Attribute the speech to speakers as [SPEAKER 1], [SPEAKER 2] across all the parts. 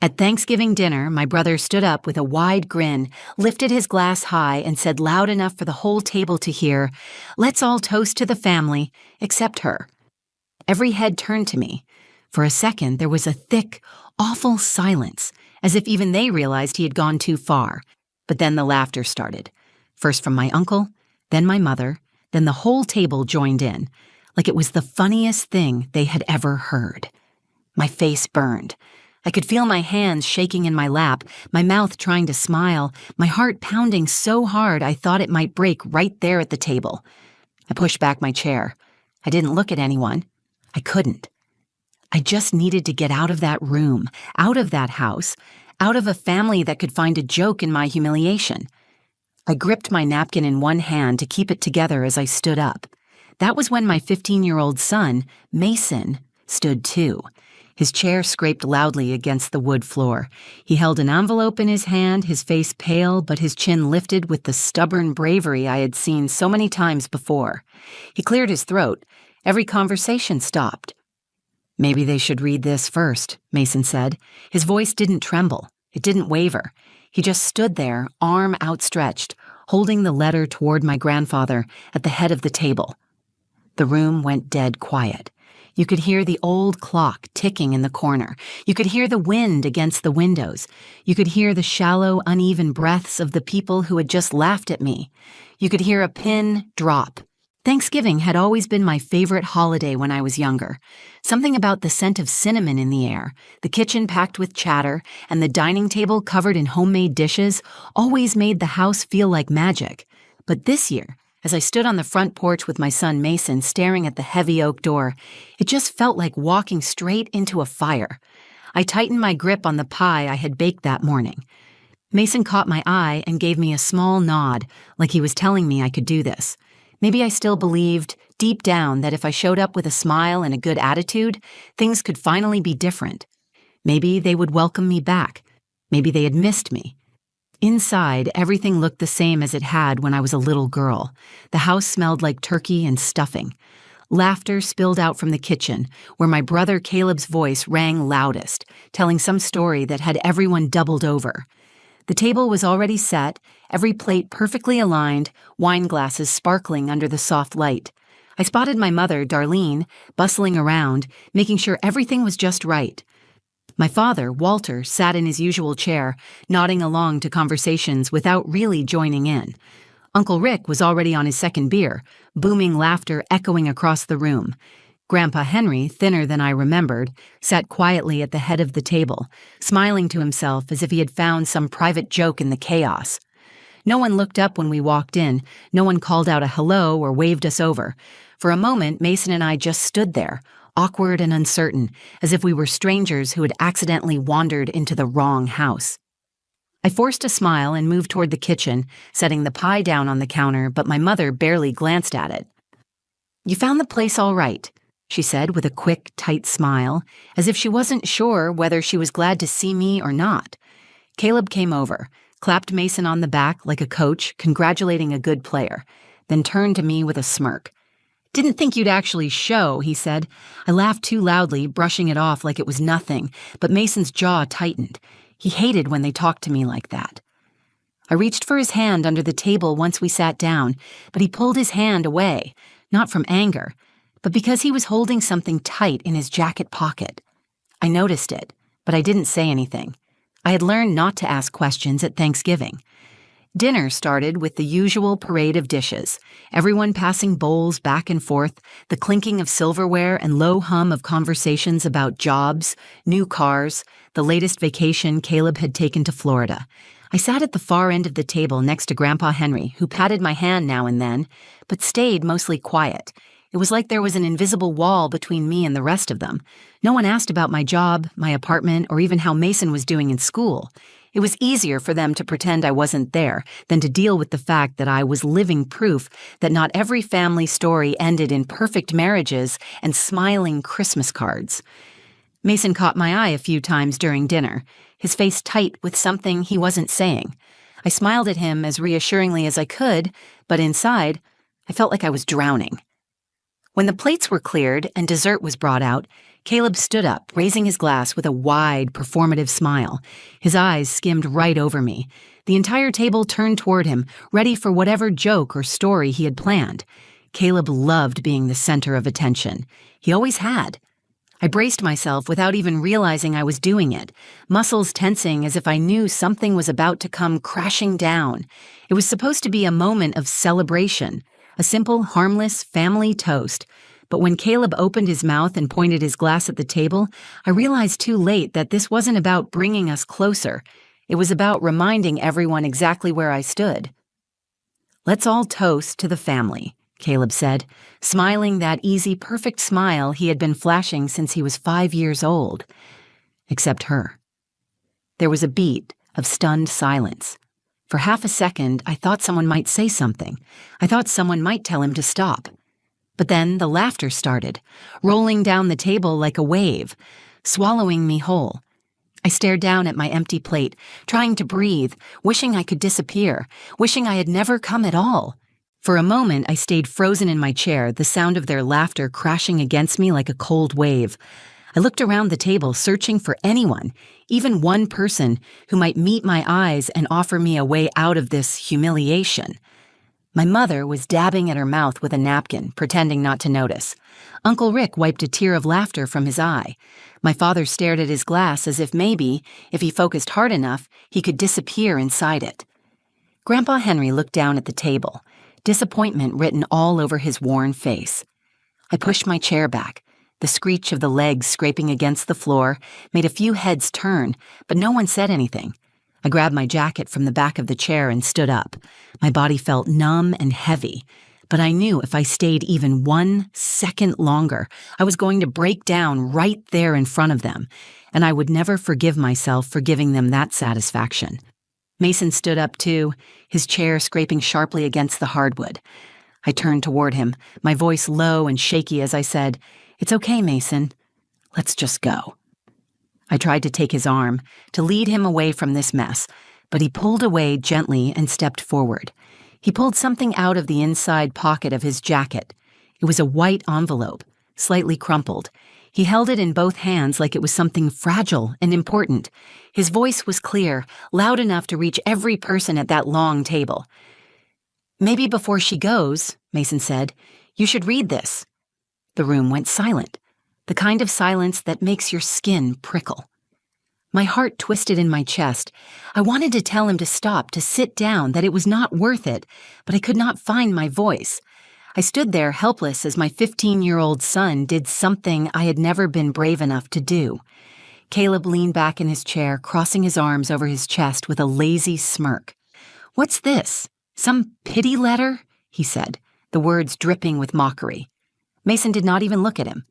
[SPEAKER 1] At Thanksgiving dinner, my brother stood up with a wide grin, lifted his glass high, and said loud enough for the whole table to hear, "Let's all toast to the family, except her." Every head turned to me. For a second, there was a thick, awful silence, as if even they realized he had gone too far. But then the laughter started. First from my uncle, then my mother, then the whole table joined in, like it was the funniest thing they had ever heard. My face burned. I could feel my hands shaking in my lap, my mouth trying to smile, my heart pounding so hard I thought it might break right there at the table. I pushed back my chair. I didn't look at anyone. I couldn't. I just needed to get out of that room, out of that house, out of a family that could find a joke in my humiliation. I gripped my napkin in one hand to keep it together as I stood up. That was when my 15-year-old son, Mason, stood too. His chair scraped loudly against the wood floor. He held an envelope in his hand, his face pale, but his chin lifted with the stubborn bravery I had seen so many times before. He cleared his throat. Every conversation stopped. "Maybe they should read this first," Mason said. His voice didn't tremble. It didn't waver. He just stood there, arm outstretched, holding the letter toward my grandfather at the head of the table. The room went dead quiet. You could hear the old clock ticking in the corner. You could hear the wind against the windows. You could hear the shallow, uneven breaths of the people who had just laughed at me. You could hear a pin drop. Thanksgiving had always been my favorite holiday when I was younger. Something about the scent of cinnamon in the air, the kitchen packed with chatter, and the dining table covered in homemade dishes always made the house feel like magic. But this year, as I stood on the front porch with my son Mason staring at the heavy oak door, it just felt like walking straight into a fire. I tightened my grip on the pie I had baked that morning. Mason caught my eye and gave me a small nod, like he was telling me I could do this. Maybe I still believed, deep down, that if I showed up with a smile and a good attitude, things could finally be different. Maybe they would welcome me back. Maybe they had missed me. Inside, everything looked the same as it had when I was a little girl. The house smelled like turkey and stuffing. Laughter spilled out from the kitchen, where my brother Caleb's voice rang loudest, telling some story that had everyone doubled over. The table was already set, every plate perfectly aligned, wine glasses sparkling under the soft light. I spotted my mother, Darlene, bustling around, making sure everything was just right. My father, Walter, sat in his usual chair, nodding along to conversations without really joining in. Uncle Rick was already on his second beer, booming laughter echoing across the room. Grandpa Henry, thinner than I remembered, sat quietly at the head of the table, smiling to himself as if he had found some private joke in the chaos. No one looked up when we walked in, no one called out a hello or waved us over. For a moment, Mason and I just stood there, awkward and uncertain, as if we were strangers who had accidentally wandered into the wrong house. I forced a smile and moved toward the kitchen, setting the pie down on the counter, but my mother barely glanced at it. "You found the place all right," she said with a quick, tight smile, as if she wasn't sure whether she was glad to see me or not. Caleb came over, clapped Mason on the back like a coach, congratulating a good player, then turned to me with a smirk. "Didn't think you'd actually show," he said. I laughed too loudly, brushing it off like it was nothing, but Mason's jaw tightened. He hated when they talked to me like that. I reached for his hand under the table once we sat down, but he pulled his hand away, not from anger, but because he was holding something tight in his jacket pocket. I noticed it, but I didn't say anything. I had learned not to ask questions at Thanksgiving. Dinner started with the usual parade of dishes, everyone passing bowls back and forth, the clinking of silverware and low hum of conversations about jobs, new cars, the latest vacation Caleb had taken to Florida. I sat at the far end of the table next to Grandpa Henry, who patted my hand now and then, but stayed mostly quiet. It was like there was an invisible wall between me and the rest of them. No one asked about my job, my apartment, or even how Mason was doing in school. It was easier for them to pretend I wasn't there than to deal with the fact that I was living proof that not every family story ended in perfect marriages and smiling Christmas cards. Mason caught my eye a few times during dinner, his face tight with something he wasn't saying. I smiled at him as reassuringly as I could, but inside, I felt like I was drowning. When the plates were cleared and dessert was brought out, Caleb stood up, raising his glass with a wide, performative smile. His eyes skimmed right over me. The entire table turned toward him, ready for whatever joke or story he had planned. Caleb loved being the center of attention. He always had. I braced myself without even realizing I was doing it, muscles tensing as if I knew something was about to come crashing down. It was supposed to be a moment of celebration, a simple, harmless family toast. But when Caleb opened his mouth and pointed his glass at the table, I realized too late that this wasn't about bringing us closer. It was about reminding everyone exactly where I stood. "Let's all toast to the family," Caleb said, smiling that easy, perfect smile he had been flashing since he was 5 years old. Except her. There was a beat of stunned silence. For half a second, I thought someone might say something. I thought someone might tell him to stop. But then the laughter started, rolling down the table like a wave, swallowing me whole. I stared down at my empty plate, trying to breathe, wishing I could disappear, wishing I had never come at all. For a moment, I stayed frozen in my chair, the sound of their laughter crashing against me like a cold wave. I looked around the table, searching for anyone, even one person, who might meet my eyes and offer me a way out of this humiliation. My mother was dabbing at her mouth with a napkin, pretending not to notice. Uncle Rick wiped a tear of laughter from his eye. My father stared at his glass as if maybe, if he focused hard enough, he could disappear inside it. Grandpa Henry looked down at the table, disappointment written all over his worn face. I pushed my chair back. The screech of the legs scraping against the floor made a few heads turn, but no one said anything. I grabbed my jacket from the back of the chair and stood up. My body felt numb and heavy, but I knew if I stayed even 1 second longer, I was going to break down right there in front of them, and I would never forgive myself for giving them that satisfaction. Mason stood up too, his chair scraping sharply against the hardwood. I turned toward him, my voice low and shaky as I said, "It's okay, Mason. Let's just go." I tried to take his arm, to lead him away from this mess, but he pulled away gently and stepped forward. He pulled something out of the inside pocket of his jacket. It was a white envelope, slightly crumpled. He held it in both hands like it was something fragile and important. His voice was clear, loud enough to reach every person at that long table. "Maybe before she goes," Mason said, "you should read this." The room went silent. The kind of silence that makes your skin prickle. My heart twisted in my chest. I wanted to tell him to stop, to sit down, that it was not worth it, but I could not find my voice. I stood there helpless as my 15-year-old son did something I had never been brave enough to do. Caleb leaned back in his chair, crossing his arms over his chest with a lazy smirk. "What's this? Some pity letter?" he said, the words dripping with mockery. Mason did not even look at him.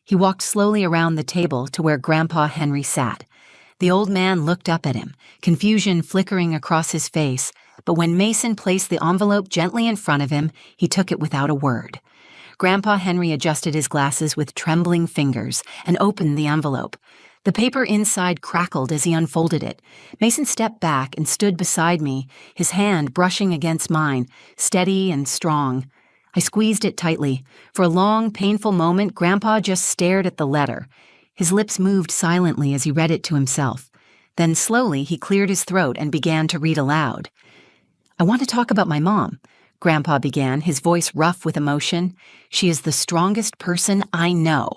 [SPEAKER 1] He walked slowly around the table to where Grandpa Henry sat. The old man looked up at him, confusion flickering across his face, but when Mason placed the envelope gently in front of him, he took it without a word. Grandpa Henry adjusted his glasses with trembling fingers and opened the envelope. The paper inside crackled as he unfolded it. Mason stepped back and stood beside me, his hand brushing against mine, steady and strong. I squeezed it tightly. For a long, painful moment, Grandpa just stared at the letter. His lips moved silently as he read it to himself. Then slowly he cleared his throat and began to read aloud. "I want to talk about my mom," Grandpa began, his voice rough with emotion. "She is the strongest person I know."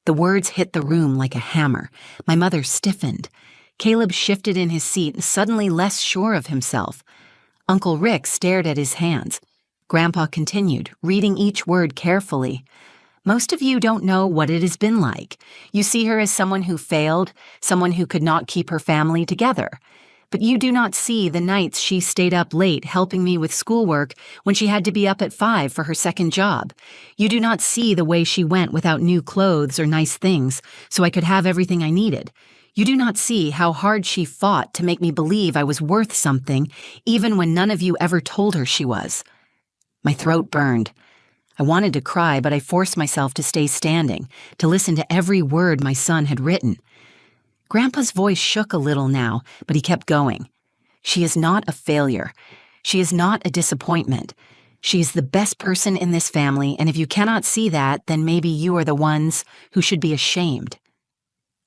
[SPEAKER 1] The words hit the room like a hammer. My mother stiffened. Caleb shifted in his seat, suddenly less sure of himself. Uncle Rick stared at his hands. Grandpa continued, reading each word carefully. "Most of you don't know what it has been like. You see her as someone who failed, someone who could not keep her family together. But you do not see the nights she stayed up late helping me with schoolwork when she had to be up at 5 for her second job. You do not see the way she went without new clothes or nice things so I could have everything I needed. You do not see how hard she fought to make me believe I was worth something, even when none of you ever told her she was." My throat burned. I wanted to cry, but I forced myself to stay standing, to listen to every word my son had written. Grandpa's voice shook a little now, but he kept going. "She is not a failure. She is not a disappointment. She's the best person in this family, and if you cannot see that, then maybe you are the ones who should be ashamed."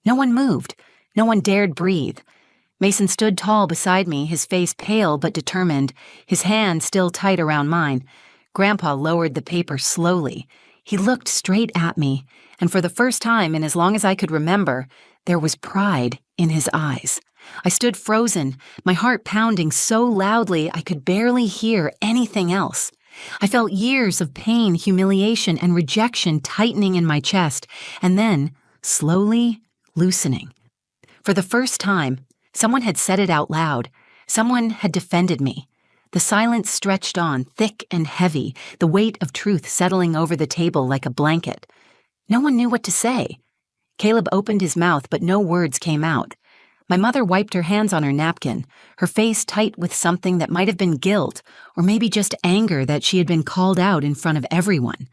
[SPEAKER 1] No one moved. No one dared breathe. Mason stood tall beside me, his face pale but determined, his hand still tight around mine. Grandpa lowered the paper slowly. He looked straight at me, and for the first time in as long as I could remember, there was pride in his eyes. I stood frozen, my heart pounding so loudly I could barely hear anything else. I felt years of pain, humiliation, and rejection tightening in my chest, and then, slowly, loosening. For the first time, someone had said it out loud. Someone had defended me. The silence stretched on, thick and heavy, the weight of truth settling over the table like a blanket. No one knew what to say. Caleb opened his mouth, but no words came out. My mother wiped her hands on her napkin, her face tight with something that might have been guilt, or maybe just anger that she had been called out in front of everyone.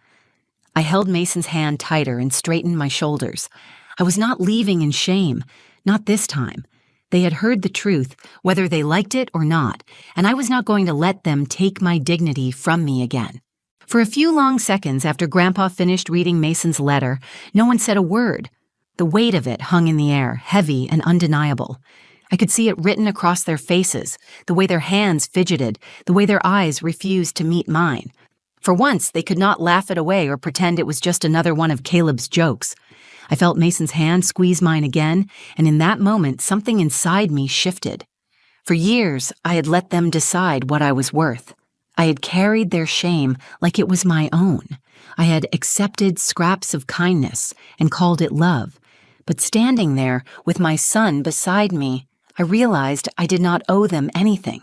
[SPEAKER 1] I held Mason's hand tighter and straightened my shoulders. I was not leaving in shame, not this time. They had heard the truth, whether they liked it or not, and I was not going to let them take my dignity from me again. For a few long seconds after Grandpa finished reading Mason's letter, no one said a word. The weight of it hung in the air, heavy and undeniable. I could see it written across their faces, the way their hands fidgeted, the way their eyes refused to meet mine. For once, they could not laugh it away or pretend it was just another one of Caleb's jokes. I felt Mason's hand squeeze mine again, and in that moment, something inside me shifted. For years, I had let them decide what I was worth. I had carried their shame like it was my own. I had accepted scraps of kindness and called it love. But standing there with my son beside me, I realized I did not owe them anything.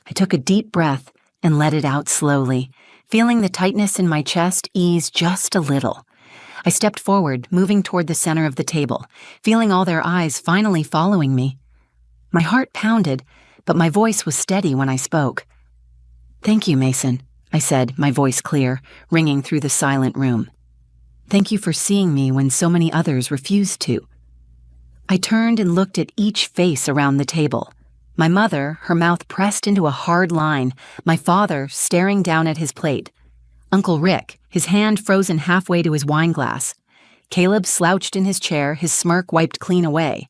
[SPEAKER 1] I took a deep breath and let it out slowly, feeling the tightness in my chest ease just a little. I stepped forward, moving toward the center of the table, feeling all their eyes finally following me. My heart pounded, but my voice was steady when I spoke. "Thank you, Mason," I said, my voice clear, ringing through the silent room. "Thank you for seeing me when so many others refused to." I turned and looked at each face around the table. My mother, her mouth pressed into a hard line, my father staring down at his plate. Uncle Rick, his hand frozen halfway to his wine glass. Caleb slouched in his chair, his smirk wiped clean away.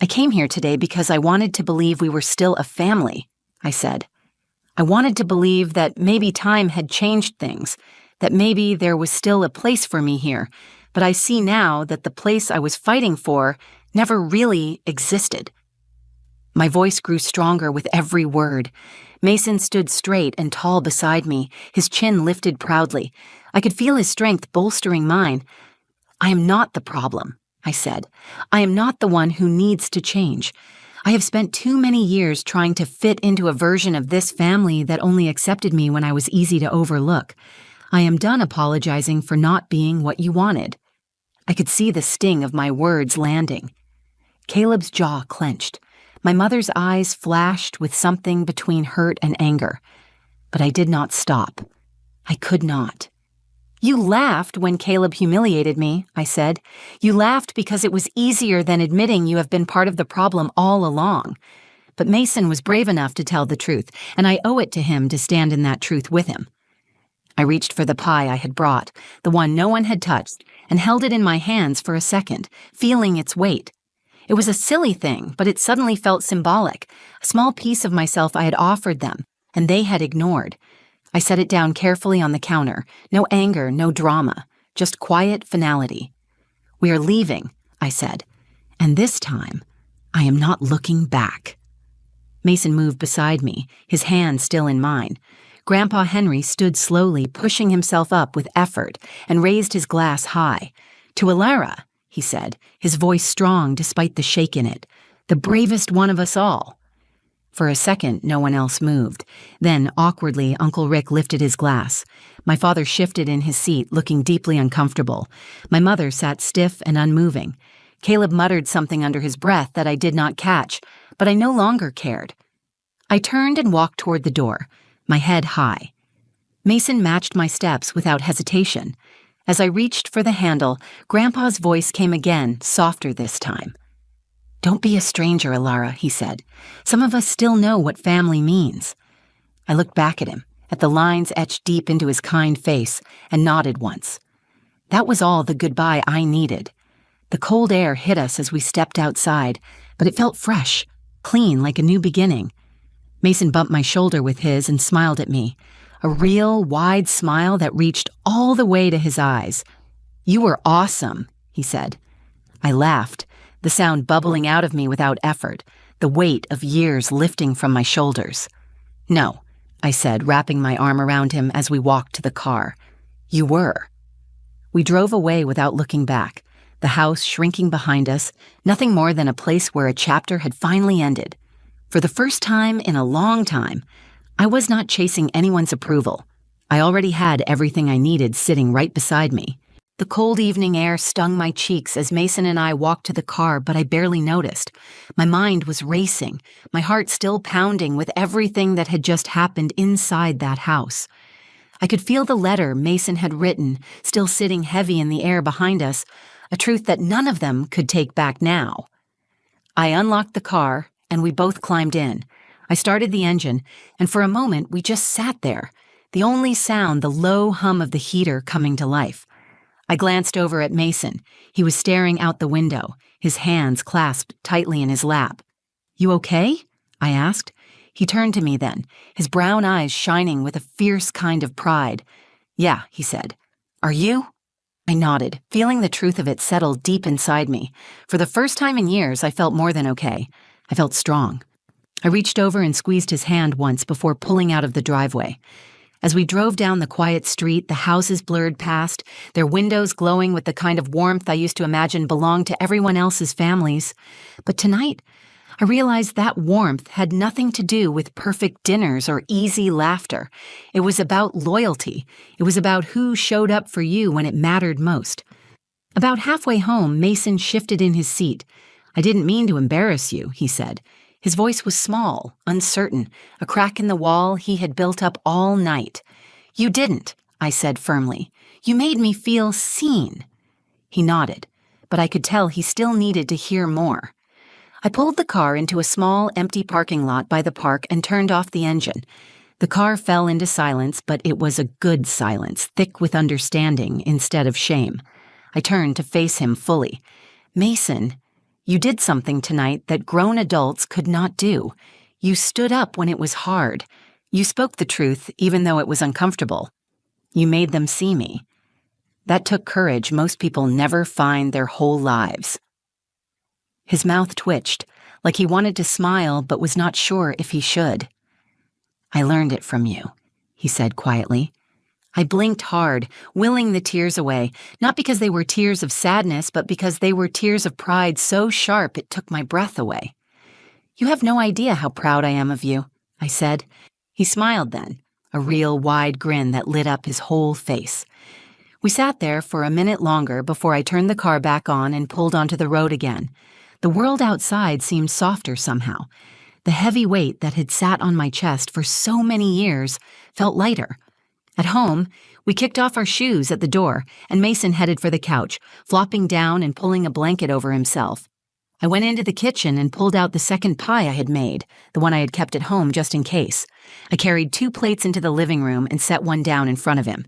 [SPEAKER 1] "I came here today because I wanted to believe we were still a family," I said. I wanted to believe that maybe time had changed things, that maybe there was still a place for me here, but I see now that the place I was fighting for never really existed. My voice grew stronger with every word. Mason stood straight and tall beside me, his chin lifted proudly. I could feel his strength bolstering mine. "I am not the problem," I said. "I am not the one who needs to change. I have spent too many years trying to fit into a version of this family that only accepted me when I was easy to overlook. I am done apologizing for not being what you wanted." I could see the sting of my words landing. Caleb's jaw clenched. My mother's eyes flashed with something between hurt and anger. But I did not stop. I could not. "You laughed when Caleb humiliated me," I said. "You laughed because it was easier than admitting you have been part of the problem all along." But Mason was brave enough to tell the truth, and I owe it to him to stand in that truth with him. I reached for the pie I had brought, the one no one had touched, and held it in my hands for a second, feeling its weight. It was a silly thing, but it suddenly felt symbolic, a small piece of myself I had offered them, and they had ignored. I set it down carefully on the counter, no anger, no drama, just quiet finality. "We are leaving," I said, "and this time, I am not looking back." Mason moved beside me, his hand still in mine. Grandpa Henry stood slowly, pushing himself up with effort, and raised his glass high. "To Alara," he said, his voice strong despite the shake in it, "the bravest one of us all." For a second, no one else moved. Then, awkwardly, Uncle Rick lifted his glass. My father shifted in his seat, looking deeply uncomfortable. My mother sat stiff and unmoving. Caleb muttered something under his breath that I did not catch, but I no longer cared. I turned and walked toward the door, my head high. Mason matched my steps without hesitation. As I reached for the handle, Grandpa's voice came again, softer this time. "Don't be a stranger, Alara," he said. "Some of us still know what family means." I looked back at him, at the lines etched deep into his kind face, and nodded once. That was all the goodbye I needed. The cold air hit us as we stepped outside, but it felt fresh, clean, like a new beginning. Mason bumped my shoulder with his and smiled at me, a real, wide smile that reached all the way to his eyes. "You were awesome," he said. I laughed, the sound bubbling out of me without effort, the weight of years lifting from my shoulders. "No," I said, wrapping my arm around him as we walked to the car. "You were." We drove away without looking back, the house shrinking behind us, nothing more than a place where a chapter had finally ended. For the first time in a long time, I was not chasing anyone's approval. I already had everything I needed sitting right beside me. The cold evening air stung my cheeks as Mason and I walked to the car, but I barely noticed. My mind was racing, my heart still pounding with everything that had just happened inside that house. I could feel the letter Mason had written, still sitting heavy in the air behind us, a truth that none of them could take back now. I unlocked the car, and we both climbed in. I started the engine, and for a moment we just sat there, the only sound the low hum of the heater coming to life. I glanced over at Mason. He was staring out the window, his hands clasped tightly in his lap. "You okay?" I asked. He turned to me then, his brown eyes shining with a fierce kind of pride. "Yeah," he said. "Are you?" I nodded, feeling the truth of it settle deep inside me. For the first time in years, I felt more than okay. I felt strong. I reached over and squeezed his hand once before pulling out of the driveway. As we drove down the quiet street, the houses blurred past, their windows glowing with the kind of warmth I used to imagine belonged to everyone else's families. But tonight, I realized that warmth had nothing to do with perfect dinners or easy laughter. It was about loyalty. It was about who showed up for you when it mattered most. About halfway home, Mason shifted in his seat. "I didn't mean to embarrass you," he said. His voice was small, uncertain, a crack in the wall he had built up all night. "You didn't," I said firmly. "You made me feel seen." He nodded, but I could tell he still needed to hear more. I pulled the car into a small, empty parking lot by the park and turned off the engine. The car fell into silence, but it was a good silence, thick with understanding instead of shame. I turned to face him fully. "Mason, you did something tonight that grown adults could not do. You stood up when it was hard. You spoke the truth even though it was uncomfortable. You made them see me. That took courage most people never find their whole lives." His mouth twitched, like he wanted to smile but was not sure if he should. "I learned it from you," he said quietly. I blinked hard, willing the tears away, not because they were tears of sadness, but because they were tears of pride so sharp it took my breath away. "You have no idea how proud I am of you," I said. He smiled then, a real wide grin that lit up his whole face. We sat there for a minute longer before I turned the car back on and pulled onto the road again. The world outside seemed softer somehow. The heavy weight that had sat on my chest for so many years felt lighter. At home, we kicked off our shoes at the door, and Mason headed for the couch, flopping down and pulling a blanket over himself. I went into the kitchen and pulled out the second pie I had made, the one I had kept at home just in case. I carried 2 plates into the living room and set one down in front of him.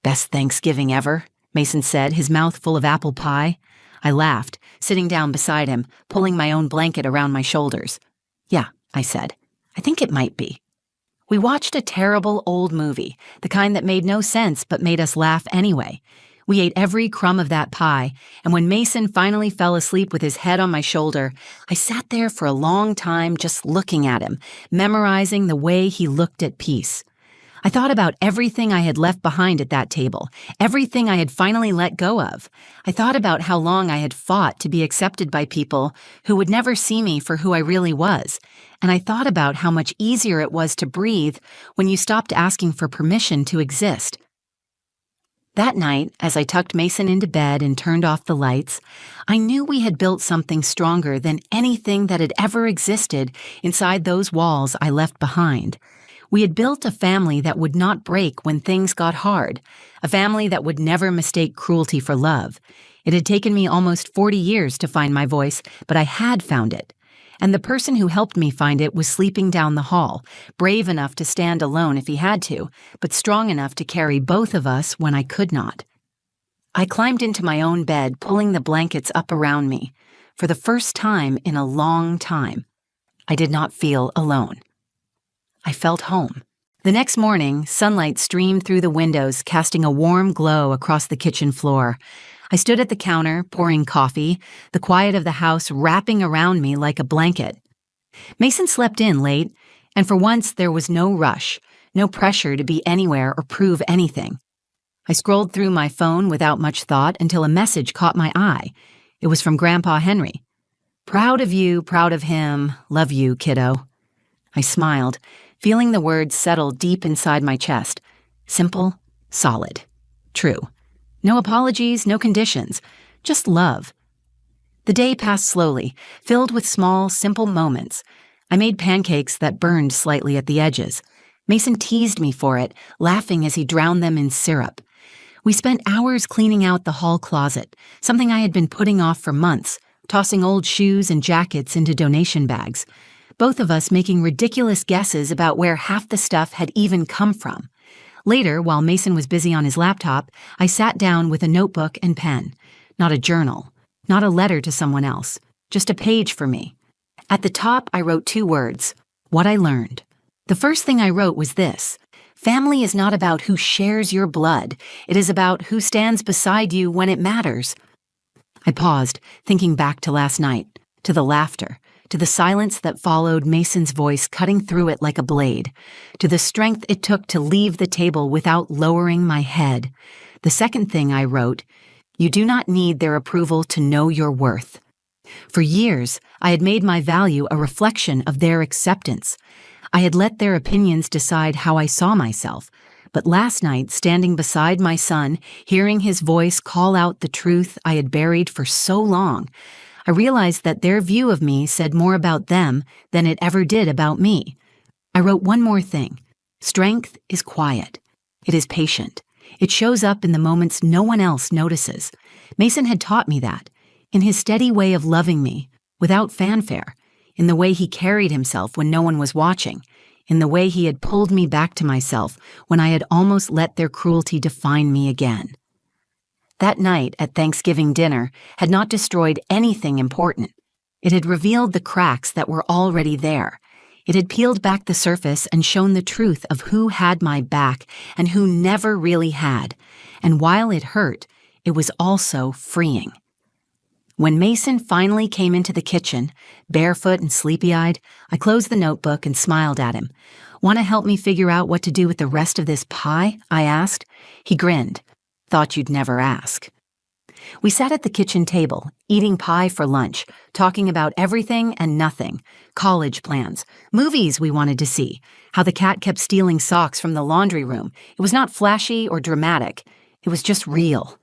[SPEAKER 1] "Best Thanksgiving ever," Mason said, his mouth full of apple pie. I laughed, sitting down beside him, pulling my own blanket around my shoulders. "Yeah," I said. "I think it might be." We watched a terrible old movie, the kind that made no sense but made us laugh anyway. We ate every crumb of that pie, and when Mason finally fell asleep with his head on my shoulder, I sat there for a long time just looking at him, memorizing the way he looked at peace. I thought about everything I had left behind at that table, everything I had finally let go of. I thought about how long I had fought to be accepted by people who would never see me for who I really was, and I thought about how much easier it was to breathe when you stopped asking for permission to exist. That night, as I tucked Mason into bed and turned off the lights, I knew we had built something stronger than anything that had ever existed inside those walls I left behind. We had built a family that would not break when things got hard, a family that would never mistake cruelty for love. It had taken me almost 40 years to find my voice, but I had found it. And the person who helped me find it was sleeping down the hall, brave enough to stand alone if he had to, but strong enough to carry both of us when I could not. I climbed into my own bed, pulling the blankets up around me. For the first time in a long time, I did not feel alone. I felt home. The next morning, sunlight streamed through the windows, casting a warm glow across the kitchen floor. I stood at the counter, pouring coffee, the quiet of the house wrapping around me like a blanket. Mason slept in late, and for once there was no rush, no pressure to be anywhere or prove anything. I scrolled through my phone without much thought until a message caught my eye. It was from Grandpa Henry. "Proud of you, proud of him, love you, kiddo." I smiled, feeling the words settle deep inside my chest. Simple, solid, true. No apologies, no conditions, just love. The day passed slowly, filled with small, simple moments. I made pancakes that burned slightly at the edges. Mason teased me for it, laughing as he drowned them in syrup. We spent hours cleaning out the hall closet, something I had been putting off for months, tossing old shoes and jackets into donation bags, both of us making ridiculous guesses about where half the stuff had even come from. Later, while Mason was busy on his laptop, I sat down with a notebook and pen. Not a journal, not a letter to someone else, just a page for me. At the top, I wrote 2 words, what I learned. The first thing I wrote was this: family is not about who shares your blood. It is about who stands beside you when it matters. I paused, thinking back to last night, to the laughter, to the silence that followed Mason's voice cutting through it like a blade, to the strength it took to leave the table without lowering my head. The second thing I wrote, you do not need their approval to know your worth. For years, I had made my value a reflection of their acceptance. I had let their opinions decide how I saw myself. But last night, standing beside my son, hearing his voice call out the truth I had buried for so long, I realized that their view of me said more about them than it ever did about me. I wrote one more thing. Strength is quiet. It is patient. It shows up in the moments no one else notices. Mason had taught me that, in his steady way of loving me, without fanfare, in the way he carried himself when no one was watching, in the way he had pulled me back to myself when I had almost let their cruelty define me again. That night at Thanksgiving dinner had not destroyed anything important. It had revealed the cracks that were already there. It had peeled back the surface and shown the truth of who had my back and who never really had. And while it hurt, it was also freeing. When Mason finally came into the kitchen, barefoot and sleepy-eyed, I closed the notebook and smiled at him. "Want to help me figure out what to do with the rest of this pie?" I asked. He grinned. "Thought you'd never ask." We sat at the kitchen table, eating pie for lunch, talking about everything and nothing, college plans, movies we wanted to see, how the cat kept stealing socks from the laundry room. It was not flashy or dramatic. It was just real.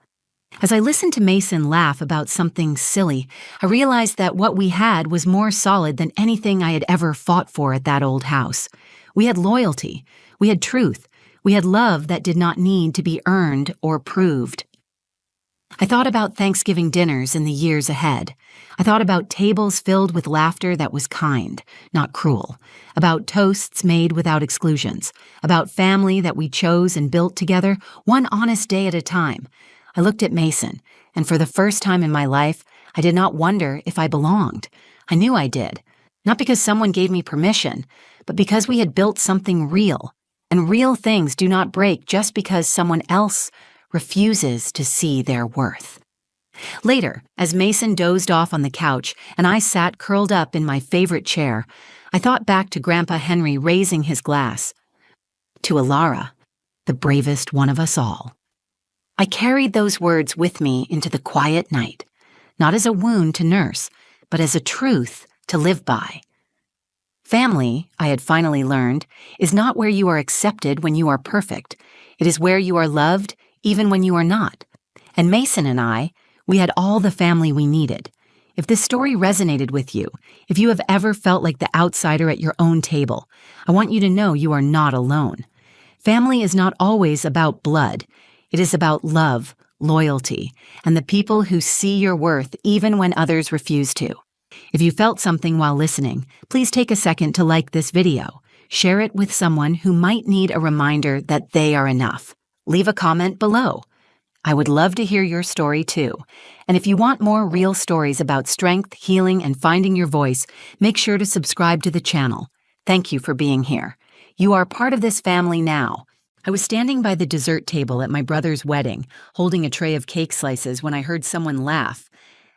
[SPEAKER 1] As I listened to Mason laugh about something silly, I realized that what we had was more solid than anything I had ever fought for at that old house. We had loyalty. We had truth. We had love that did not need to be earned or proved. I thought about Thanksgiving dinners in the years ahead. I thought about tables filled with laughter that was kind, not cruel, about toasts made without exclusions, about family that we chose and built together, one honest day at a time. I looked at Mason, and for the first time in my life, I did not wonder if I belonged. I knew I did, not because someone gave me permission, but because we had built something real. And real things do not break just because someone else refuses to see their worth. Later, as Mason dozed off on the couch and I sat curled up in my favorite chair, I thought back to Grandpa Henry raising his glass. To Alara, the bravest one of us all. I carried those words with me into the quiet night, not as a wound to nurse, but as a truth to live by. Family, I had finally learned, is not where you are accepted when you are perfect. It is where you are loved even when you are not. And Mason and I, we had all the family we needed. If this story resonated with you, if you have ever felt like the outsider at your own table, I want you to know you are not alone. Family is not always about blood. It is about love, loyalty, and the people who see your worth even when others refuse to. If you felt something while listening, please take a second to like this video. Share it with someone who might need a reminder that they are enough. Leave a comment below. I would love to hear your story too. And if you want more real stories about strength, healing, and finding your voice, make sure to subscribe to the channel. Thank you for being here. You are part of this family now. I was standing by the dessert table at my brother's wedding, holding a tray of cake slices when I heard someone laugh.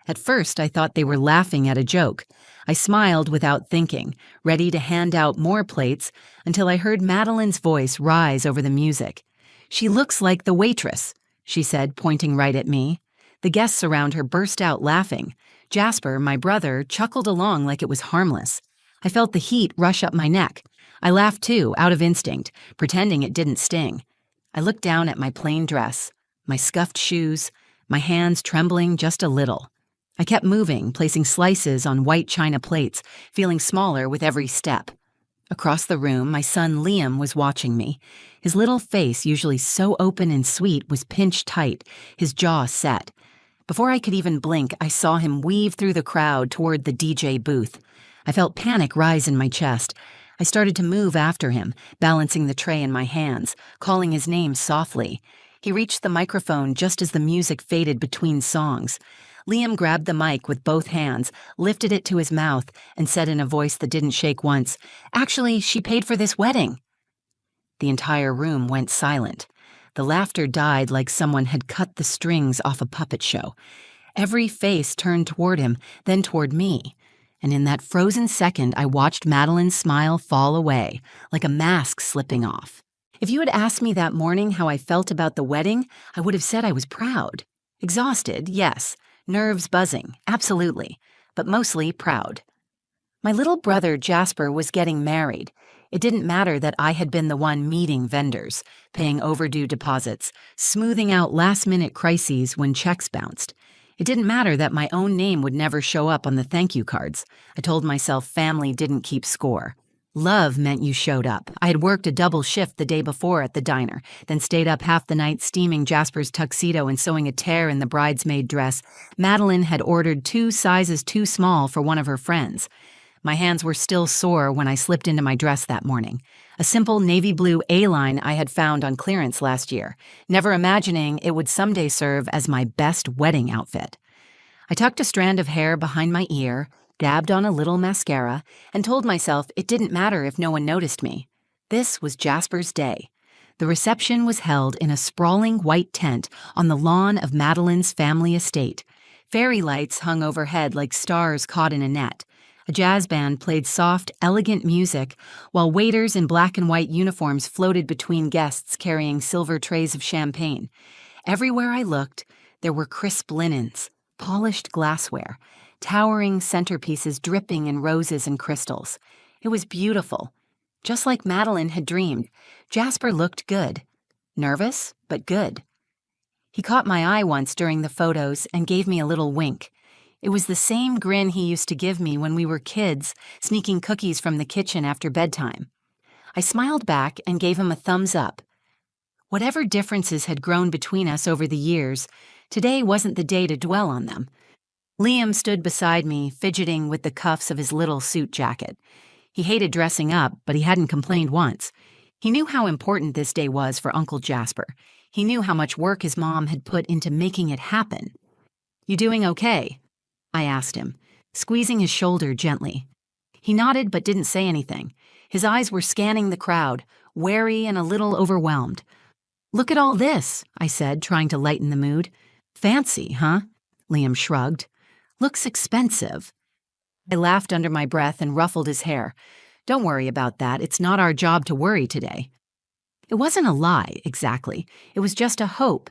[SPEAKER 1] At first, I thought they were laughing at a joke. I smiled without thinking, ready to hand out more plates, until I heard Madeline's voice rise over the music. "She looks like the waitress," she said, pointing right at me. The guests around her burst out laughing. Jasper, my brother, chuckled along like it was harmless. I felt the heat rush up my neck. I laughed too, out of instinct, pretending it didn't sting. I looked down at my plain dress, my scuffed shoes, my hands trembling just a little. I kept moving, placing slices on white china plates, feeling smaller with every step. Across the room, my son Liam was watching me. His little face, usually so open and sweet, was pinched tight, his jaw set. Before I could even blink, I saw him weave through the crowd toward the DJ booth. I felt panic rise in my chest. I started to move after him, balancing the tray in my hands, calling his name softly. He reached the microphone just as the music faded between songs. Liam grabbed the mic with both hands, lifted it to his mouth, and said in a voice that didn't shake once, "Actually, she paid for this wedding." The entire room went silent. The laughter died like someone had cut the strings off a puppet show. Every face turned toward him, then toward me. And in that frozen second, I watched Madeline's smile fall away, like a mask slipping off. If you had asked me that morning how I felt about the wedding, I would have said I was proud. Exhausted, yes. Nerves buzzing, absolutely. But mostly proud. My little brother Jasper was getting married. It didn't matter that I had been the one meeting vendors, paying overdue deposits, smoothing out last-minute crises when checks bounced. It didn't matter that my own name would never show up on the thank you cards. I told myself family didn't keep score. Love meant you showed up. I had worked a double shift the day before at the diner, then stayed up half the night steaming Jasper's tuxedo and sewing a tear in the bridesmaid dress. Madeline had ordered 2 sizes too small for one of her friends. My hands were still sore when I slipped into my dress that morning. A simple navy blue A-line I had found on clearance last year, never imagining it would someday serve as my best wedding outfit. I tucked a strand of hair behind my ear, dabbed on a little mascara, and told myself it didn't matter if no one noticed me. This was Jasper's day. The reception was held in a sprawling white tent on the lawn of Madeline's family estate. Fairy lights hung overhead like stars caught in a net. A jazz band played soft, elegant music, while waiters in black and white uniforms floated between guests carrying silver trays of champagne. Everywhere I looked, there were crisp linens, polished glassware, towering centerpieces dripping in roses and crystals. It was beautiful. Just like Madeline had dreamed, Jasper looked good. Nervous, but good. He caught my eye once during the photos and gave me a little wink. It was the same grin he used to give me when we were kids, sneaking cookies from the kitchen after bedtime. I smiled back and gave him a thumbs up. Whatever differences had grown between us over the years, today wasn't the day to dwell on them. Liam stood beside me, fidgeting with the cuffs of his little suit jacket. He hated dressing up, but he hadn't complained once. He knew how important this day was for Uncle Jasper. He knew how much work his mom had put into making it happen. "You doing okay?" I asked him, squeezing his shoulder gently. He nodded but didn't say anything. His eyes were scanning the crowd, wary and a little overwhelmed. "Look at all this," I said, trying to lighten the mood. "Fancy, huh?" Liam shrugged. "Looks expensive." I laughed under my breath and ruffled his hair. "Don't worry about that. It's not our job to worry today." It wasn't a lie, exactly. It was just a hope.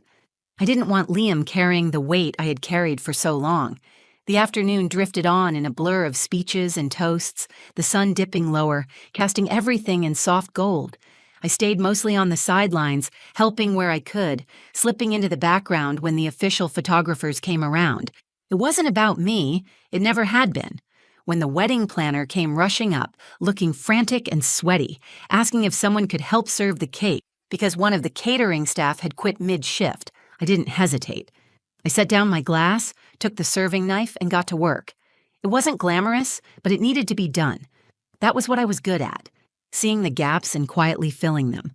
[SPEAKER 1] I didn't want Liam carrying the weight I had carried for so long. The afternoon drifted on in a blur of speeches and toasts, the sun dipping lower, casting everything in soft gold. I stayed mostly on the sidelines, helping where I could, slipping into the background when the official photographers came around. It wasn't about me. It never had been. When the wedding planner came rushing up, looking frantic and sweaty, asking if someone could help serve the cake because one of the catering staff had quit mid-shift, I didn't hesitate. I set down my glass, took the serving knife, and got to work. It wasn't glamorous, but it needed to be done. That was what I was good at, seeing the gaps and quietly filling them.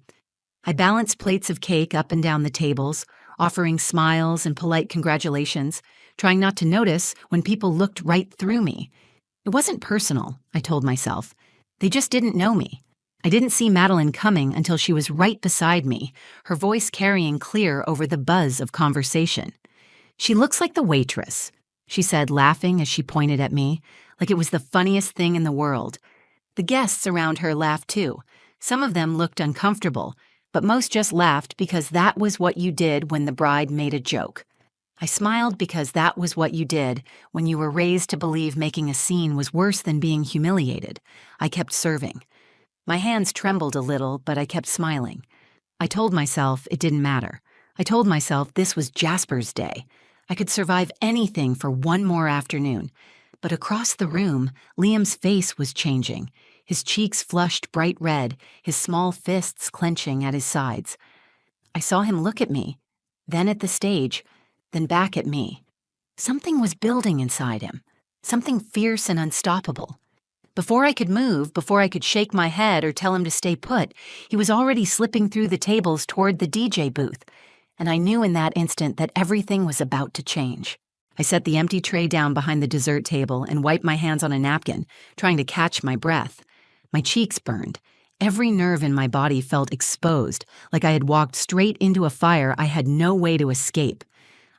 [SPEAKER 1] I balanced plates of cake up and down the tables, offering smiles and polite congratulations, trying not to notice when people looked right through me. It wasn't personal, I told myself. They just didn't know me. I didn't see Madeline coming until she was right beside me, her voice carrying clear over the buzz of conversation. "She looks like the waitress," she said, laughing as she pointed at me, like it was the funniest thing in the world. The guests around her laughed too. Some of them looked uncomfortable, but most just laughed because that was what you did when the bride made a joke. I smiled because that was what you did when you were raised to believe making a scene was worse than being humiliated. I kept serving. My hands trembled a little, but I kept smiling. I told myself it didn't matter. I told myself this was Jasper's day. I could survive anything for one more afternoon. But across the room, Liam's face was changing. His cheeks flushed bright red, his small fists clenching at his sides. I saw him look at me, then at the stage, then back at me. Something was building inside him, something fierce and unstoppable. Before I could move, before I could shake my head or tell him to stay put, he was already slipping through the tables toward the DJ booth, and I knew in that instant that everything was about to change. I set the empty tray down behind the dessert table and wiped my hands on a napkin, trying to catch my breath. My cheeks burned. Every nerve in my body felt exposed, like I had walked straight into a fire I had no way to escape.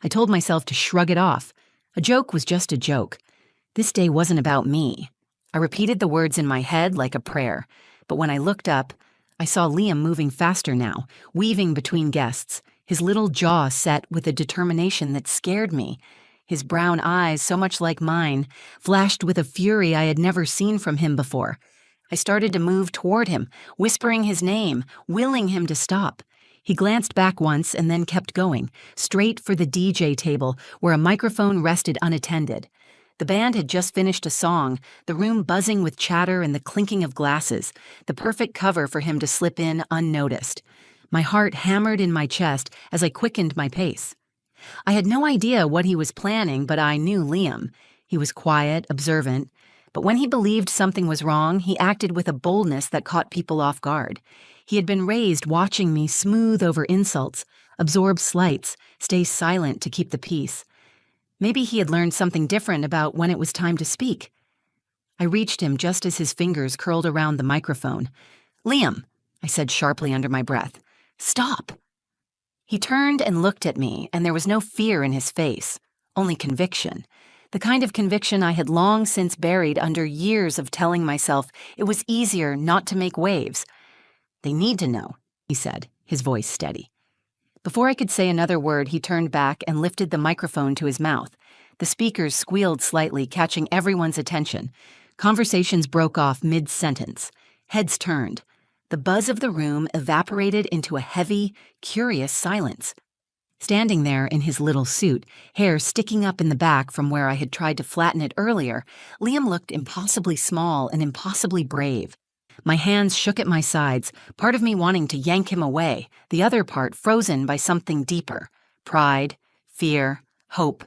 [SPEAKER 1] I told myself to shrug it off. A joke was just a joke. This day wasn't about me. I repeated the words in my head like a prayer, but when I looked up, I saw Liam moving faster now, weaving between guests, his little jaw set with a determination that scared me. His brown eyes, so much like mine, flashed with a fury I had never seen from him before. I started to move toward him, whispering his name, willing him to stop. He glanced back once and then kept going, straight for the DJ table, where a microphone rested unattended. The band had just finished a song, the room buzzing with chatter and the clinking of glasses, the perfect cover for him to slip in unnoticed. My heart hammered in my chest as I quickened my pace. I had no idea what he was planning, but I knew Liam. He was quiet, observant, but when he believed something was wrong, he acted with a boldness that caught people off guard. He had been raised watching me smooth over insults, absorb slights, stay silent to keep the peace. Maybe he had learned something different about when it was time to speak. I reached him just as his fingers curled around the microphone. "Liam," I said sharply under my breath, "stop." He turned and looked at me, and there was no fear in his face, only conviction. The kind of conviction I had long since buried under years of telling myself it was easier not to make waves. "They need to know," he said, his voice steady. Before I could say another word, he turned back and lifted the microphone to his mouth. The speakers squealed slightly, catching everyone's attention. Conversations broke off mid-sentence. Heads turned. The buzz of the room evaporated into a heavy, curious silence. Standing there in his little suit, hair sticking up in the back from where I had tried to flatten it earlier, Liam looked impossibly small and impossibly brave. My hands shook at my sides, part of me wanting to yank him away, the other part frozen by something deeper: pride, fear, hope.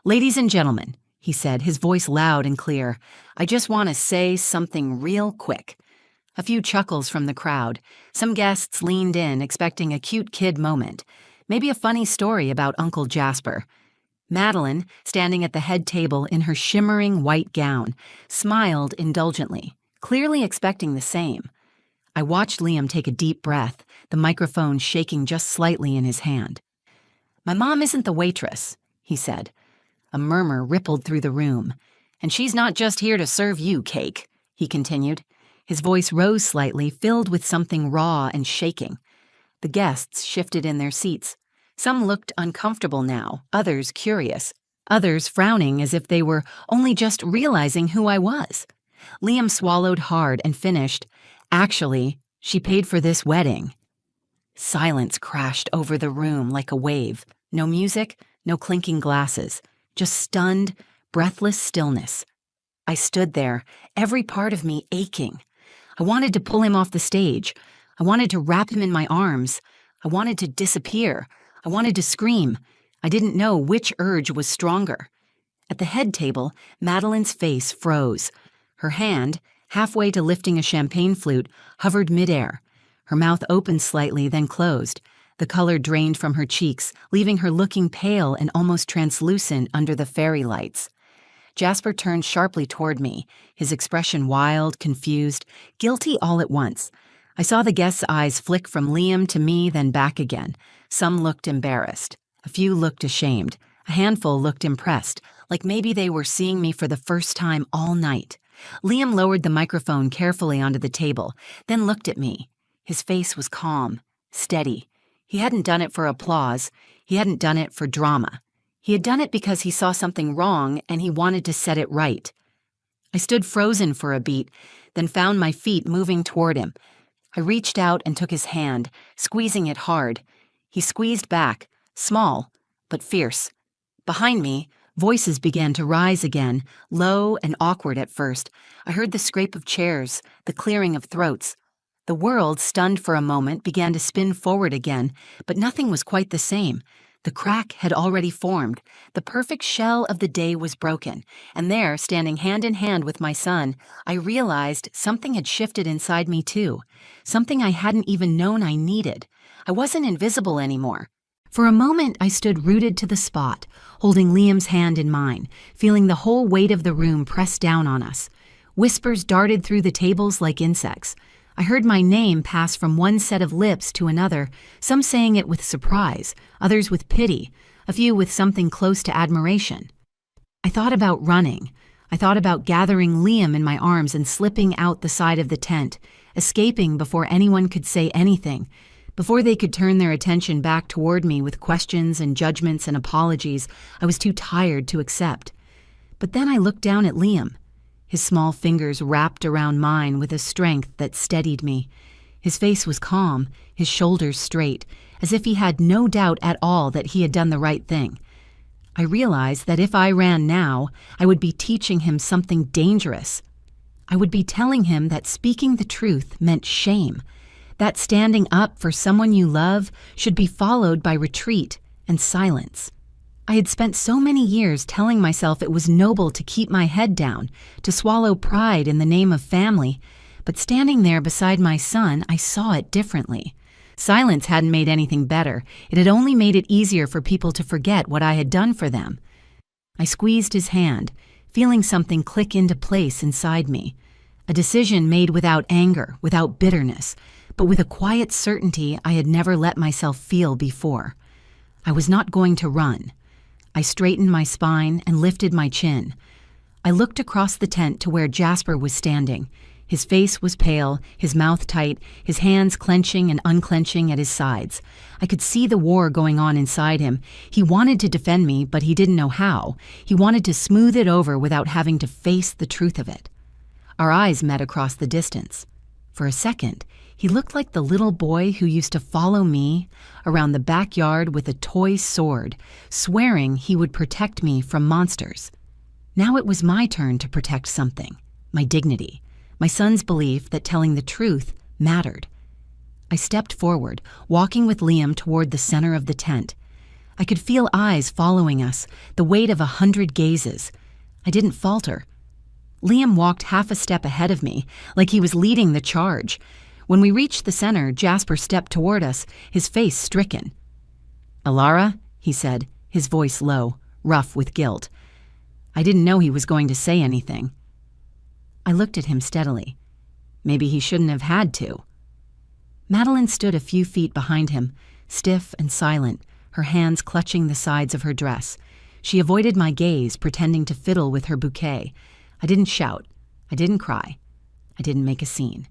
[SPEAKER 1] "Ladies and gentlemen," he said, his voice loud and clear, "I just want to say something real quick." A few chuckles from the crowd. Some guests leaned in, expecting a cute kid moment. Maybe a funny story about Uncle Jasper. Madeline, standing at the head table in her shimmering white gown, smiled indulgently, clearly expecting the same. I watched Liam take a deep breath, the microphone shaking just slightly in his hand. "My mom isn't the waitress," he said. A murmur rippled through the room. "And she's not just here to serve you cake," he continued. His voice rose slightly, filled with something raw and shaking. The guests shifted in their seats. Some looked uncomfortable now, others curious, others frowning as if they were only just realizing who I was. Liam swallowed hard and finished, "Actually, she paid for this wedding." Silence crashed over the room like a wave. No music, no clinking glasses, just stunned, breathless stillness. I stood there, every part of me aching. I wanted to pull him off the stage. I wanted to wrap him in my arms. I wanted to disappear. I wanted to scream. I didn't know which urge was stronger. At the head table, Madeline's face froze. Her hand, halfway to lifting a champagne flute, hovered midair. Her mouth opened slightly, then closed. The color drained from her cheeks, leaving her looking pale and almost translucent under the fairy lights. Jasper turned sharply toward me, his expression wild, confused, guilty all at once. I saw the guests' eyes flick from Liam to me, then back again. Some looked embarrassed. A few looked ashamed. A handful looked impressed, like maybe they were seeing me for the first time all night. Liam lowered the microphone carefully onto the table, then looked at me. His face was calm, steady. He hadn't done it for applause. He hadn't done it for drama. He had done it because he saw something wrong and he wanted to set it right. I stood frozen for a beat, then found my feet moving toward him. I reached out and took his hand, squeezing it hard. He squeezed back, small, but fierce. Behind me, voices began to rise again, low and awkward at first. I heard the scrape of chairs, the clearing of throats. The world, stunned for a moment, began to spin forward again, but nothing was quite the same. The crack had already formed. The perfect shell of the day was broken, and there, standing hand in hand with my son, I realized something had shifted inside me too, something I hadn't even known I needed. I wasn't invisible anymore. For a moment, I stood rooted to the spot, holding Liam's hand in mine, feeling the whole weight of the room press down on us. Whispers darted through the tables like insects. I heard my name pass from one set of lips to another, some saying it with surprise, others with pity, a few with something close to admiration. I thought about running. I thought about gathering Liam in my arms and slipping out the side of the tent, escaping before anyone could say anything, before they could turn their attention back toward me with questions and judgments and apologies I was too tired to accept. But then I looked down at Liam. His small fingers wrapped around mine with a strength that steadied me. His face was calm, his shoulders straight, as if he had no doubt at all that he had done the right thing. I realized that if I ran now, I would be teaching him something dangerous. I would be telling him that speaking the truth meant shame, that standing up for someone you love should be followed by retreat and silence. I had spent so many years telling myself it was noble to keep my head down, to swallow pride in the name of family, but standing there beside my son, I saw it differently. Silence hadn't made anything better. It had only made it easier for people to forget what I had done for them. I squeezed his hand, feeling something click into place inside me. A decision made without anger, without bitterness, but with a quiet certainty I had never let myself feel before. I was not going to run. I straightened my spine and lifted my chin. I looked across the tent to where Jasper was standing. His face was pale, his mouth tight, his hands clenching and unclenching at his sides. I could see the war going on inside him. He wanted to defend me, but he didn't know how. He wanted to smooth it over without having to face the truth of it. Our eyes met across the distance. For a second, he looked like the little boy who used to follow me around the backyard with a toy sword, swearing he would protect me from monsters. Now it was my turn to protect something, my dignity, my son's belief that telling the truth mattered. I stepped forward, walking with Liam toward the center of the tent. I could feel eyes following us, the weight of 100 gazes. I didn't falter. Liam walked half a step ahead of me, like he was leading the charge. When we reached the center, Jasper stepped toward us, his face stricken. "Alara," he said, his voice low, rough with guilt. I didn't know he was going to say anything. I looked at him steadily. Maybe he shouldn't have had to. Madeline stood a few feet behind him, stiff and silent, her hands clutching the sides of her dress. She avoided my gaze, pretending to fiddle with her bouquet. I didn't shout. I didn't cry. I didn't make a scene.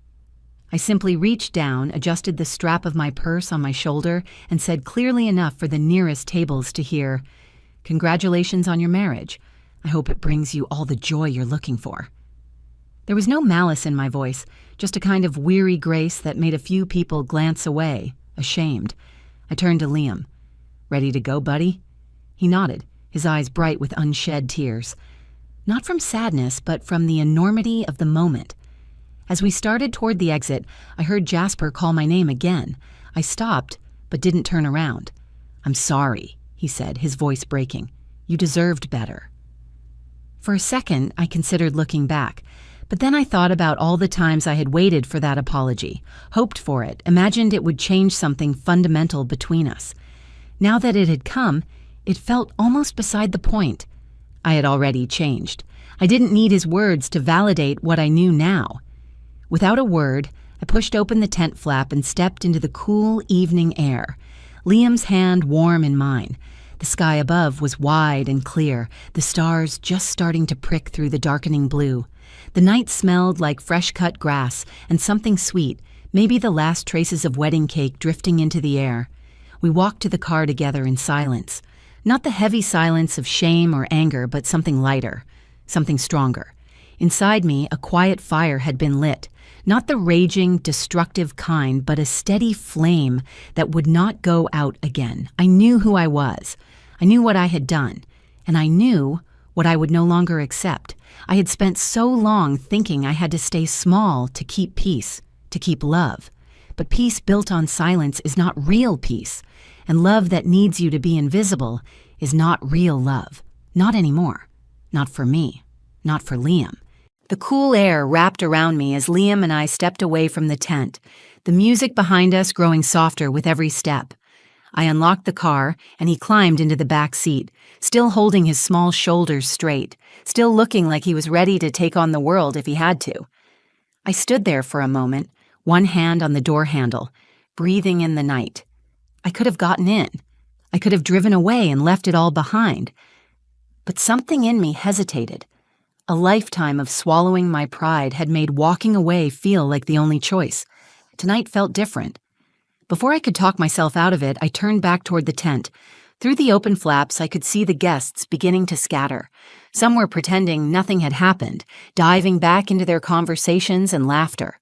[SPEAKER 1] I simply reached down, adjusted the strap of my purse on my shoulder, and said clearly enough for the nearest tables to hear, "Congratulations on your marriage. I hope it brings you all the joy you're looking for." There was no malice in my voice, just a kind of weary grace that made a few people glance away, ashamed. I turned to Liam. "Ready to go, buddy?" He nodded, his eyes bright with unshed tears. Not from sadness, but from the enormity of the moment. As we started toward the exit, I heard Jasper call my name again. I stopped, but didn't turn around. "I'm sorry," he said, his voice breaking. "You deserved better." For a second, I considered looking back, but then I thought about all the times I had waited for that apology, hoped for it, imagined it would change something fundamental between us. Now that it had come, it felt almost beside the point. I had already changed. I didn't need his words to validate what I knew now. Without a word, I pushed open the tent flap and stepped into the cool evening air, Liam's hand warm in mine. The sky above was wide and clear, the stars just starting to prick through the darkening blue. The night smelled like fresh-cut grass and something sweet, maybe the last traces of wedding cake drifting into the air. We walked to the car together in silence. Not the heavy silence of shame or anger, but something lighter, something stronger. Inside me, a quiet fire had been lit. Not the raging, destructive kind, but a steady flame that would not go out again. I knew who I was. I knew what I had done. And I knew what I would no longer accept. I had spent so long thinking I had to stay small to keep peace, to keep love. But peace built on silence is not real peace. And love that needs you to be invisible is not real love. Not anymore. Not for me. Not for Liam. The cool air wrapped around me as Liam and I stepped away from the tent, the music behind us growing softer with every step. I unlocked the car, and he climbed into the back seat, still holding his small shoulders straight, still looking like he was ready to take on the world if he had to. I stood there for a moment, one hand on the door handle, breathing in the night. I could have gotten in. I could have driven away and left it all behind. But something in me hesitated. A lifetime of swallowing my pride had made walking away feel like the only choice. Tonight felt different. Before I could talk myself out of it, I turned back toward the tent. Through the open flaps, I could see the guests beginning to scatter. Some were pretending nothing had happened, diving back into their conversations and laughter.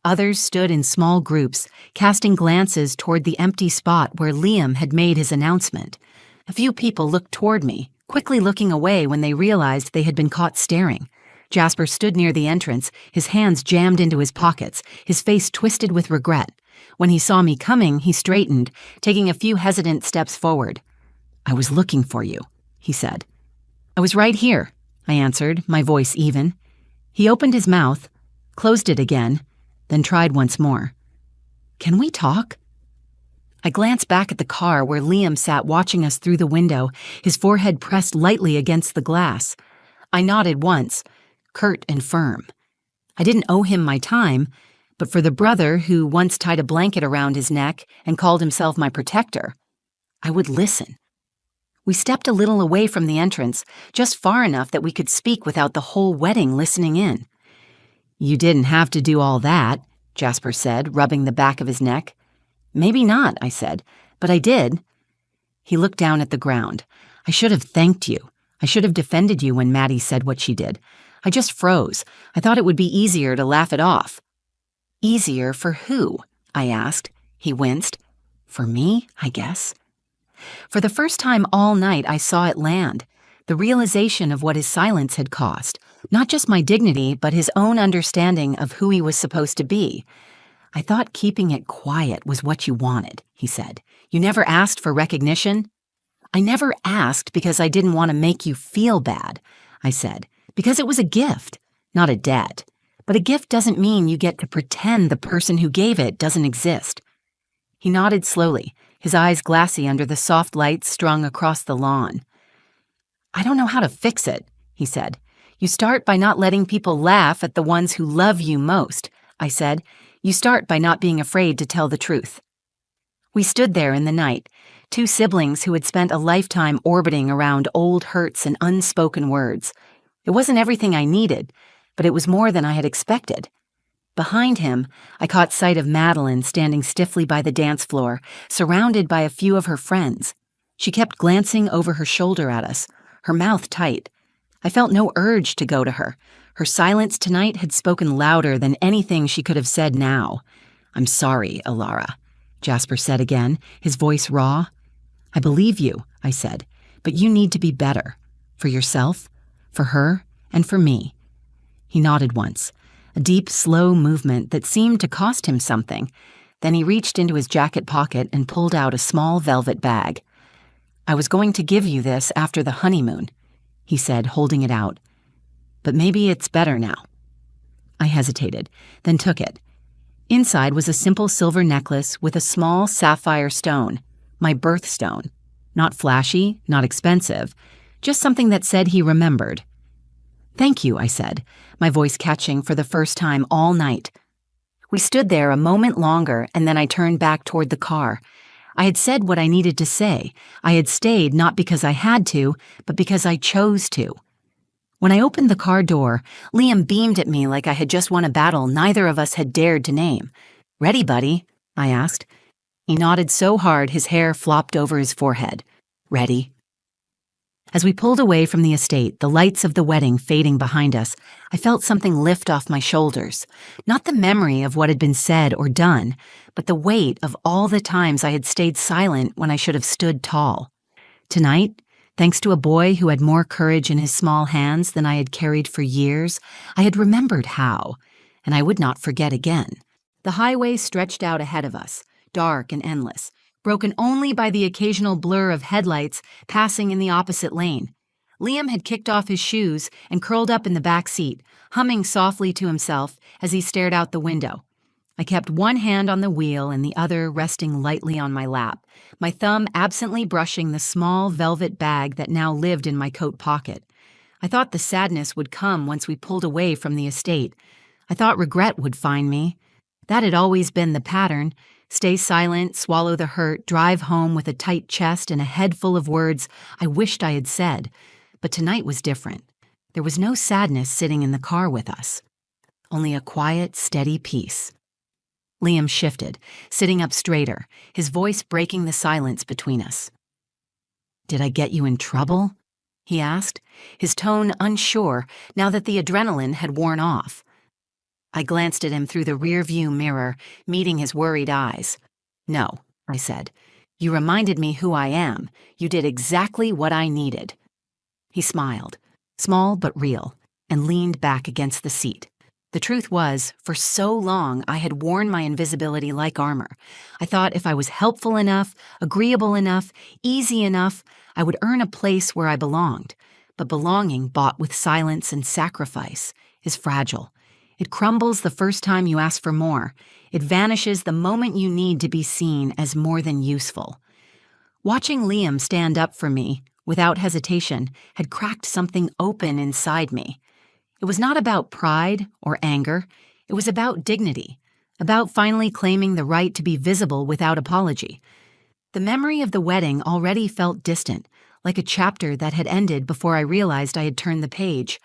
[SPEAKER 1] Others stood in small groups, casting glances toward the empty spot where Liam had made his announcement. A few people looked toward me, quickly looking away when they realized they had been caught staring. Jasper stood near the entrance, his hands jammed into his pockets, his face twisted with regret. When he saw me coming, he straightened, taking a few hesitant steps forward. "I was looking for you," he said. "I was right here," I answered, my voice even. He opened his mouth, closed it again, then tried once more. "Can we talk?" I glanced back at the car where Liam sat watching us through the window, his forehead pressed lightly against the glass. I nodded once, curt and firm. I didn't owe him my time, but for the brother who once tied a blanket around his neck and called himself my protector, I would listen. We stepped a little away from the entrance, just far enough that we could speak without the whole wedding listening in. "You didn't have to do all that," Jasper said, rubbing the back of his neck. "Maybe not," I said, "but I did." He looked down at the ground. "I should have thanked you. I should have defended you when Maddie said what she did. I just froze. I thought it would be easier to laugh it off." "Easier for who?" I asked. He winced. "For me, I guess." For the first time all night, I saw it land. The realization of what his silence had cost. Not just my dignity, but his own understanding of who he was supposed to be. "I thought keeping it quiet was what you wanted," he said. "You never asked for recognition?" "I never asked because I didn't want to make you feel bad," I said, "because it was a gift, not a debt. But a gift doesn't mean you get to pretend the person who gave it doesn't exist." He nodded slowly, his eyes glassy under the soft lights strung across the lawn. "I don't know how to fix it," he said. "You start by not letting people laugh at the ones who love you most," I said. "You start by not being afraid to tell the truth." We stood there in the night, two siblings who had spent a lifetime orbiting around old hurts and unspoken words. It wasn't everything I needed, but it was more than I had expected. Behind him, I caught sight of Madeline standing stiffly by the dance floor, surrounded by a few of her friends. She kept glancing over her shoulder at us, her mouth tight. I felt no urge to go to her. Her silence tonight had spoken louder than anything she could have said now. "I'm sorry, Alara," Jasper said again, his voice raw. "I believe you," I said, "but you need to be better. For yourself, for her, and for me." He nodded once, a deep, slow movement that seemed to cost him something. Then he reached into his jacket pocket and pulled out a small velvet bag. "I was going to give you this after the honeymoon," he said, holding it out. but maybe it's better now." I hesitated, then took it. Inside was a simple silver necklace with a small sapphire stone, my birthstone. Not flashy, not expensive, just something that said he remembered. "Thank you," I said, my voice catching for the first time all night. We stood there a moment longer, and then I turned back toward the car. I had said what I needed to say. I had stayed not because I had to, but because I chose to. When I opened the car door, Liam beamed at me like I had just won a battle neither of us had dared to name. "Ready, buddy?" I asked. He nodded so hard his hair flopped over his forehead. "Ready." As we pulled away from the estate, the lights of the wedding fading behind us, I felt something lift off my shoulders. Not the memory of what had been said or done, but the weight of all the times I had stayed silent when I should have stood tall. Tonight, thanks to a boy who had more courage in his small hands than I had carried for years, I had remembered how, and I would not forget again. The highway stretched out ahead of us, dark and endless, broken only by the occasional blur of headlights passing in the opposite lane. Liam had kicked off his shoes and curled up in the back seat, humming softly to himself as he stared out the window. I kept one hand on the wheel and the other resting lightly on my lap, my thumb absently brushing the small velvet bag that now lived in my coat pocket. I thought the sadness would come once we pulled away from the estate. I thought regret would find me. That had always been the pattern. Stay silent, swallow the hurt, drive home with a tight chest and a head full of words I wished I had said. But tonight was different. There was no sadness sitting in the car with us. Only a quiet, steady peace. Liam shifted, sitting up straighter, his voice breaking the silence between us. "Did I get you in trouble?" he asked, his tone unsure now that the adrenaline had worn off. I glanced at him through the rear-view mirror, meeting his worried eyes. "No," I said. "You reminded me who I am. You did exactly what I needed." He smiled, small but real, and leaned back against the seat. The truth was, for so long I had worn my invisibility like armor. I thought if I was helpful enough, agreeable enough, easy enough, I would earn a place where I belonged. But belonging bought with silence and sacrifice is fragile. It crumbles the first time you ask for more. It vanishes the moment you need to be seen as more than useful. Watching Liam stand up for me, without hesitation, had cracked something open inside me. It was not about pride or anger. It was about dignity, about finally claiming the right to be visible without apology. The memory of the wedding already felt distant, like a chapter that had ended before I realized I had turned the page.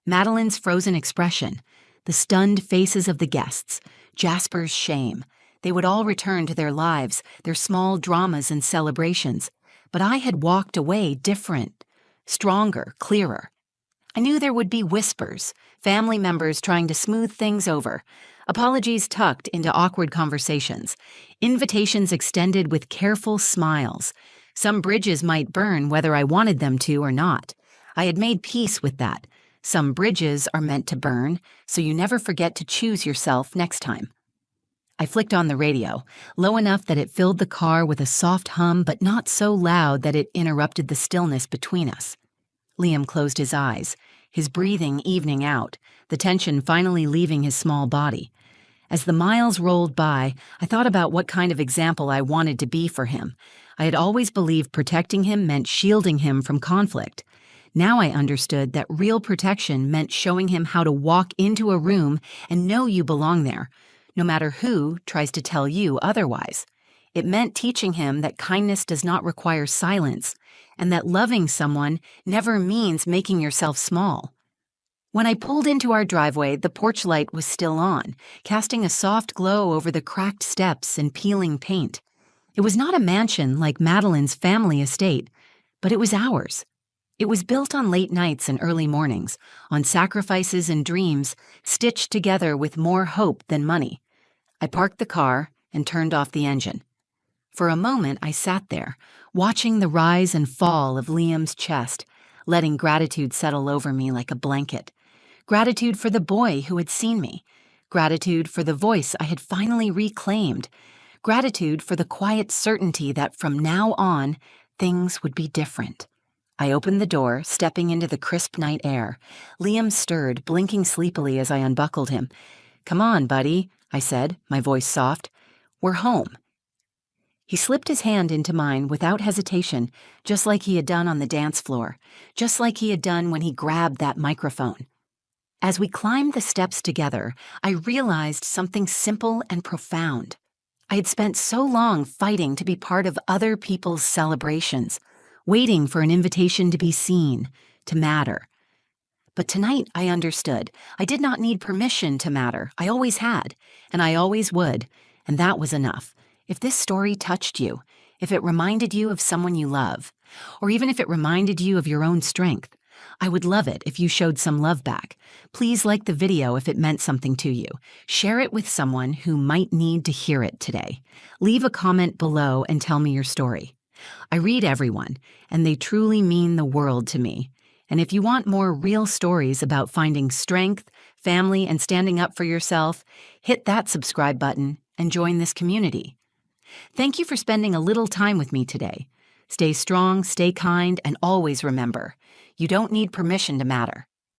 [SPEAKER 1] Madeline's frozen expression, the stunned faces of the guests, Jasper's shame. They would all return to their lives, their small dramas and celebrations. But I had walked away different, stronger, clearer. I knew there would be whispers, family members trying to smooth things over, apologies tucked into awkward conversations, invitations extended with careful smiles. Some bridges might burn whether I wanted them to or not. I had made peace with that. Some bridges are meant to burn, so you never forget to choose yourself next time. I flicked on the radio, low enough that it filled the car with a soft hum but not so loud that it interrupted the stillness between us. Liam closed his eyes, his breathing evening out, the tension finally leaving his small body. As the miles rolled by, I thought about what kind of example I wanted to be for him. I had always believed protecting him meant shielding him from conflict. Now I understood that real protection meant showing him how to walk into a room and know you belong there, no matter who tries to tell you otherwise. It meant teaching him that kindness does not require silence, and that loving someone never means making yourself small. When I pulled into our driveway, the porch light was still on, casting a soft glow over the cracked steps and peeling paint. It was not a mansion like Madeline's family estate, but it was ours. It was built on late nights and early mornings, on sacrifices and dreams, stitched together with more hope than money. I parked the car and turned off the engine. For a moment, I sat there, watching the rise and fall of Liam's chest, letting gratitude settle over me like a blanket. Gratitude for the boy who had seen me. Gratitude for the voice I had finally reclaimed. Gratitude for the quiet certainty that from now on, things would be different. I opened the door, stepping into the crisp night air. Liam stirred, blinking sleepily as I unbuckled him. "Come on, buddy," I said, my voice soft. "We're home." He slipped his hand into mine without hesitation, just like he had done on the dance floor, just like he had done when he grabbed that microphone. As we climbed the steps together, I realized something simple and profound. I had spent so long fighting to be part of other people's celebrations, waiting for an invitation to be seen, to matter. But tonight I understood. I did not need permission to matter. I always had, and I always would, and that was enough. If this story touched you, if it reminded you of someone you love, or even if it reminded you of your own strength, I would love it if you showed some love back. Please like the video if it meant something to you. Share it with someone who might need to hear it today. Leave a comment below and tell me your story. I read everyone, and they truly mean the world to me. And if you want more real stories about finding strength, family, and standing up for yourself, hit that subscribe button and join this community. Thank you for spending a little time with me today. Stay strong, stay kind, and always remember, you don't need permission to matter.